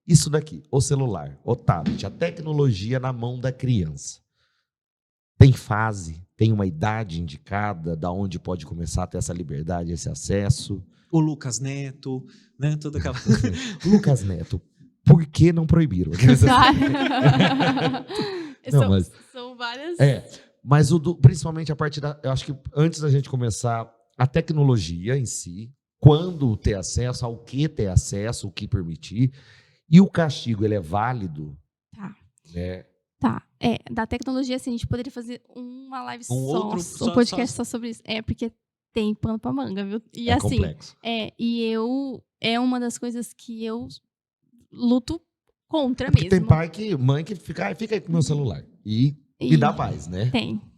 Isso daqui, o celular, o tablet, a tecnologia na mão da criança. Tem fase, tem uma idade indicada da onde pode começar a ter essa liberdade, esse acesso. O Lucas Neto, né? Toda aquela... Lucas Neto, por que não proibiram? Não, mas, são várias... Mas principalmente a partir da... Eu acho que antes da gente começar, a tecnologia em si, quando ter acesso, ao que ter acesso, o que permitir, e o castigo, ele é válido? Tá. Né? Tá. Da tecnologia, assim, a gente poderia fazer uma live um podcast só sobre isso. Porque tem pano pra manga, viu? E assim, complexo. É uma das coisas que eu luto contra Porque mesmo. tem mãe que fica aí com o meu celular. E dá paz, né?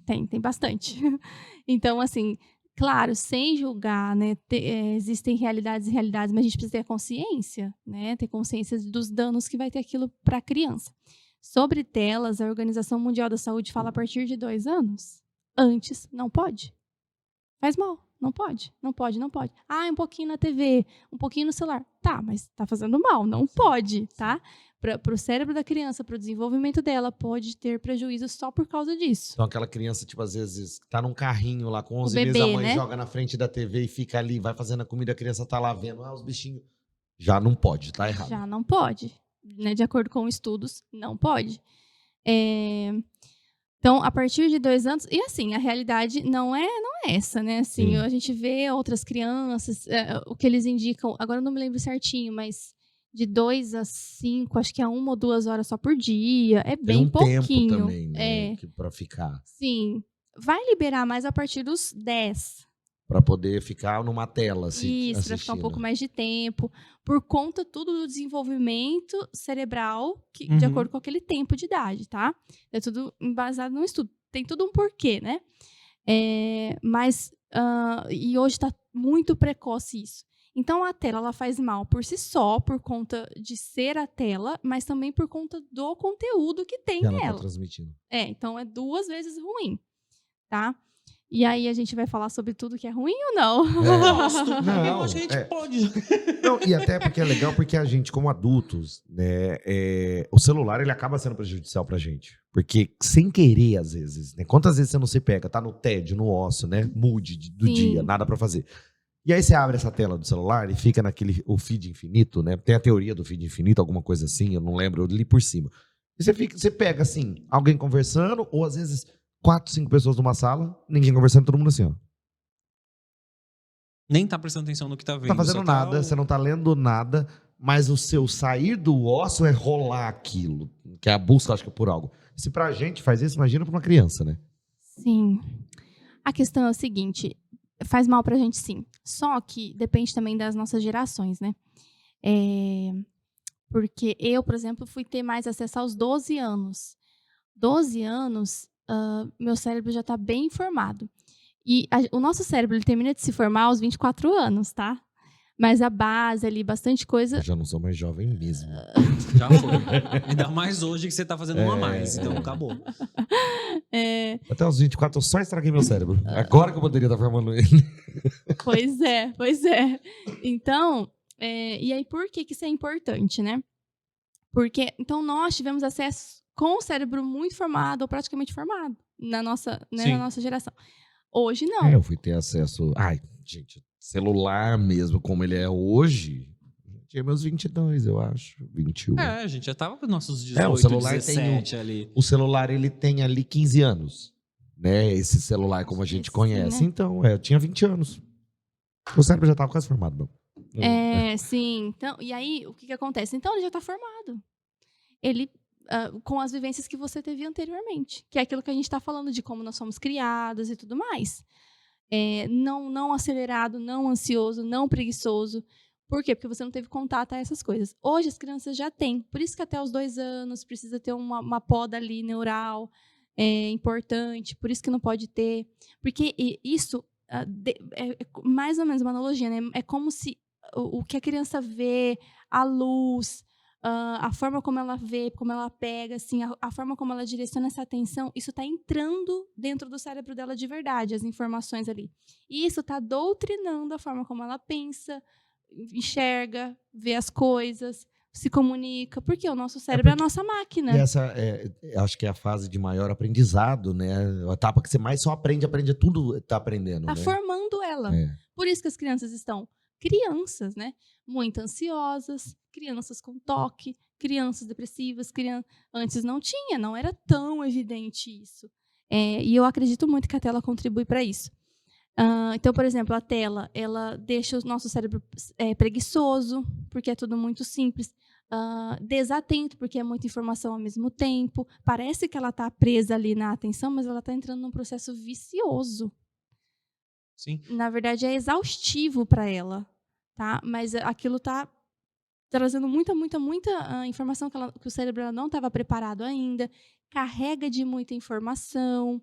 Tem bastante. Então, assim, claro, sem julgar, né? Existem realidades e realidades, mas a gente precisa ter a consciência, né? Ter consciência dos danos que vai ter aquilo para a criança. Sobre telas, a Organização Mundial da Saúde fala a partir de 2 anos. Antes, não pode. Faz mal. Não pode. Um pouquinho na TV, um pouquinho no celular. Tá, mas tá fazendo mal. Não pode, tá? Para o cérebro da criança, para o desenvolvimento dela, pode ter prejuízo só por causa disso. Então, aquela criança, tipo, às vezes, tá num carrinho lá com 11 bebê, meses, a mãe né? joga na frente da TV e fica ali, vai fazendo a comida, a criança tá lá vendo, os bichinhos. Já não pode, tá errado. Já não pode. Né? De acordo com estudos, não pode. Então, a partir de 2 anos... E assim, a realidade não é essa, né? Assim, a gente vê outras crianças, o que eles indicam... Agora eu não me lembro certinho, mas de 2 a 5, acho que é 1 ou 2 horas só por dia. É bem pouquinho. Tem tempo também, né? Pra ficar. Sim. Vai liberar mais a partir dos 10. Para poder ficar numa tela, assim. Isso, para ficar um pouco mais de tempo. Por conta tudo do desenvolvimento cerebral, de acordo com aquele tempo de idade, tá? É tudo embasado num estudo. Tem tudo um porquê, né? E hoje está muito precoce isso. Então, a tela ela faz mal por si só, por conta de ser a tela, mas também por conta do conteúdo que tem nela. Ela tá transmitindo. Então é 2 vezes ruim, tá? E aí a gente vai falar sobre tudo que é ruim ou não? Não, a gente pode. Não, e até porque é legal, porque a gente, como adultos, né, o celular ele acaba sendo prejudicial pra gente. Porque sem querer, às vezes, né? Quantas vezes você não se pega, tá no tédio, no ócio, né? Mood do dia, nada pra fazer. E aí você abre essa tela do celular e fica o feed infinito, né? Tem a teoria do feed infinito, alguma coisa assim, eu não lembro, eu li por cima. E você pega, assim, alguém conversando, ou às vezes 4, 5 pessoas numa sala, ninguém conversando, todo mundo assim, ó. Nem tá prestando atenção no que tá vendo. Não tá fazendo nada, você não tá lendo nada, mas o seu sair do ócio é rolar aquilo, que é a busca, acho que, por algo. Se pra gente faz isso, imagina pra uma criança, né? Sim. A questão é o seguinte, faz mal pra gente sim, só que depende também das nossas gerações, né? Porque eu, por exemplo, fui ter mais acesso aos 12 anos. 12 anos... meu cérebro já está bem formado. E o nosso cérebro ele termina de se formar aos 24 anos, tá? Mas a base ali, bastante coisa... Eu já não sou mais jovem mesmo. Já foi. Ainda mais hoje que você está fazendo um a mais. Então, acabou. Até os 24 eu só estraguei meu cérebro. Agora que eu poderia estar formando ele. Pois é. Então, e aí por que isso é importante, né? Porque, então, nós tivemos acesso com o cérebro muito formado, ou praticamente formado, na nossa geração. Hoje, não. Eu fui ter acesso... Ai, gente, celular mesmo, como ele é hoje... Tinha meus 22, eu acho. 21. A gente já tava com nossos 18, o celular 17 ali. O celular, ele tem ali 15 anos. Né? Esse celular, como a gente conhece. Né? Então, eu tinha 20 anos. O cérebro já tava quase formado, não. Sim. Então, e aí, o que acontece? Então, ele já tá formado. Ele... com as vivências que você teve anteriormente, que é aquilo que a gente está falando de como nós somos criadas e tudo mais. Não acelerado, não ansioso, não preguiçoso. Por quê? Porque você não teve contato a essas coisas. Hoje as crianças já têm, por isso que até os 2 anos precisa ter uma poda ali neural importante, por isso que não pode ter. Porque isso é mais ou menos uma analogia, né? É como se o que a criança vê, a luz... a forma como ela vê, como ela pega, assim, a forma como ela direciona essa atenção, isso está entrando dentro do cérebro dela de verdade, as informações ali. E isso está doutrinando a forma como ela pensa, enxerga, vê as coisas, se comunica, porque o nosso cérebro é a nossa máquina. E essa, acho que é a fase de maior aprendizado, né? A etapa que você mais só aprende tudo tá aprendendo, Tá né? formando ela. É. Por isso que as crianças estão crianças, né? Muito ansiosas, crianças com toque, crianças depressivas, antes não era tão evidente isso. E eu acredito muito que a tela contribui para isso. Então, por exemplo, a tela, ela deixa o nosso cérebro preguiçoso, porque é tudo muito simples, desatento, porque é muita informação ao mesmo tempo. Parece que ela está presa ali na atenção, mas ela está entrando num processo vicioso. Sim. Na verdade, é exaustivo para ela, tá? Mas aquilo está trazendo muita informação que o cérebro ela não estava preparado ainda, carrega de muita informação,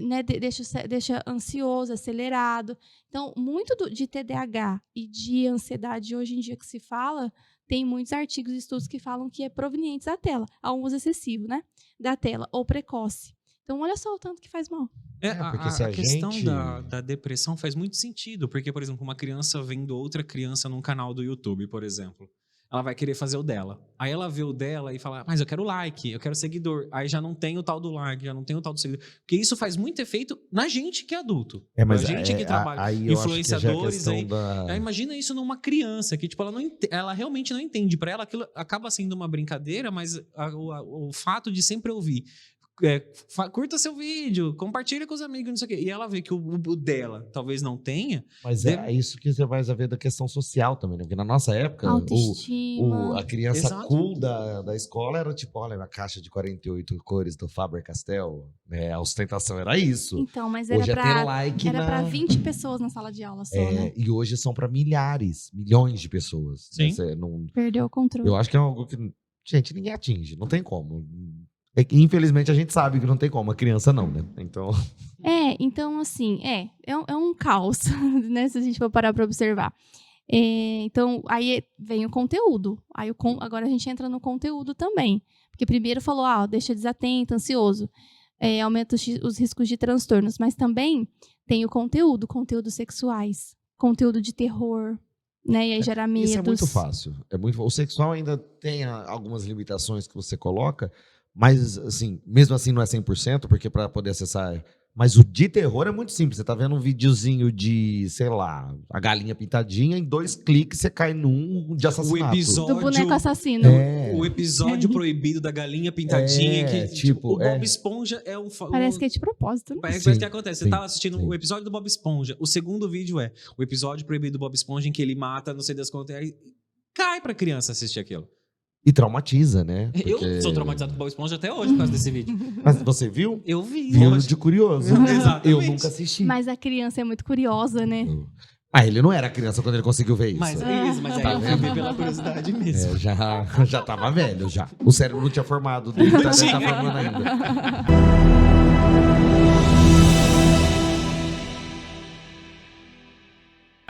né, deixa ansioso, acelerado. Então, muito de TDAH e de ansiedade hoje em dia que se fala, tem muitos artigos e estudos que falam que é proveniente da tela, ao uso excessivo, né, da tela, ou precoce. Então, olha só o tanto que faz mal. Porque se a questão gente... da depressão faz muito sentido, porque, por exemplo, uma criança vendo outra criança num canal do YouTube, por exemplo, ela vai querer fazer o dela. Aí ela vê o dela e fala, mas eu quero like, eu quero seguidor. Aí já não tem o tal do like, já não tem o tal do seguidor. Porque isso faz muito efeito na gente que é adulto. Mas a gente que trabalha, aí eu influenciadores. Acho que já aí imagina isso numa criança, que tipo, ela realmente não entende. Para ela aquilo acaba sendo uma brincadeira, mas o fato de sempre ouvir curta seu vídeo, compartilha com os amigos, não sei o quê. E ela vê que o dela talvez não tenha. Mas é isso que você vai ver da questão social também, né? Porque na nossa época, a criança cool da escola era tipo, olha, a caixa de 48 cores do Faber-Castell, né? A ostentação era isso. Então, mas hoje era ter like para 20 pessoas na sala de aula só, né? E hoje são para milhões de pessoas. Sim. Perdeu o controle. Eu acho que é algo que, gente, ninguém atinge, não tem como. Infelizmente, a gente sabe que não tem como, a criança não, né? Então... Então, assim, é um caos, né? Se a gente for parar para observar. Então, aí vem o conteúdo. Aí agora a gente entra no conteúdo também. Porque primeiro falou, deixa desatento, ansioso. Aumenta os riscos de transtornos. Mas também tem o conteúdos sexuais, conteúdo de terror, né? E aí gera medos. Isso é muito fácil. O sexual ainda tem algumas limitações que você coloca, mas, assim, mesmo assim não é 100%, porque para poder acessar... Mas o de terror é muito simples. Você tá vendo um videozinho de, sei lá, a galinha pintadinha, em 2 cliques você cai num de assassinato. Do boneco assassino. O episódio proibido da galinha pintadinha. O Bob Esponja é um... Parece que é de propósito, né? Parece que acontece. Você tava assistindo o episódio do Bob Esponja. O segundo vídeo é o episódio proibido do Bob Esponja, em que ele mata, não sei das quantas, aí cai pra criança assistir aquilo. E traumatiza, né? Porque... Eu sou traumatizado com o Bob Esponja até hoje por causa desse vídeo. Mas você viu? Eu vi. Viu de curioso. Exatamente. Eu nunca assisti. Mas a criança é muito curiosa, né? Ele não era criança quando ele conseguiu ver isso. Mas aí eu fui ver pela curiosidade mesmo. Já tava velho, já. O cérebro não tinha formado, tá formando ainda.